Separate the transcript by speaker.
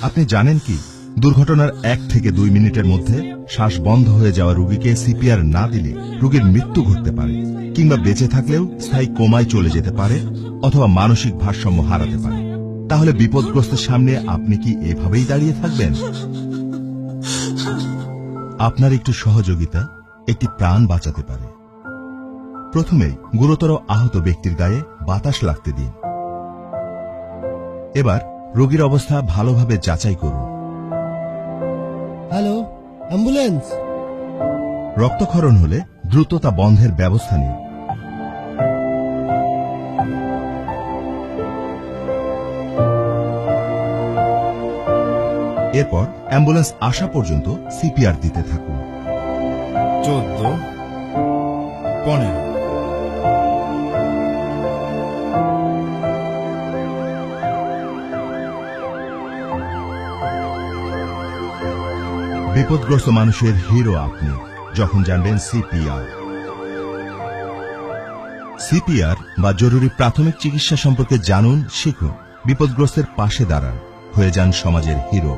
Speaker 1: আপনি জানেন কি, দুর্ঘটনার 1 থেকে 2 মিনিটের মধ্যে শ্বাস বন্ধ হয়ে যাওয়া রোগীকে সিপিআর না দিলে রোগীর মৃত্যু ঘটতে পারে, কিংবা বেঁচে থাকলেও স্থায়ী কোমায় চলে যেতে পারে অথবা মানসিক ভারসাম্য হারাতে পারে। তাহলে বিপদগ্রস্তের সামনে আপনি কি এভাবেই দাঁড়িয়ে থাকবেন? আপনার একটু সহযোগিতা একটি প্রাণ বাঁচাতে পারে। প্রথমেই গুরুতর আহত ব্যক্তির গায়ে বাতাস লাগতে দিন। এবার রোগীর অবস্থা ভালোভাবে যাচাই করুন।
Speaker 2: Hello, ambulance.
Speaker 1: রক্তক্ষরণ হলে দ্রুত তা বন্ধের ব্যবস্থা নিন। এরপর অ্যাম্বুলেন্স আসা পর্যন্ত সিপিআর দিতে থাকুন।
Speaker 3: 14, 15।
Speaker 1: বিপদগ্রস্ত মানুষের হিরো আপনি যখন জানবেন সিপিআর। সিপিআর বা জরুরি প্রাথমিক চিকিৎসা সম্পর্কে জানুন, শিখুন, বিপদগ্রস্তের পাশে দাঁড়ান, হয়ে যান সমাজের হিরো।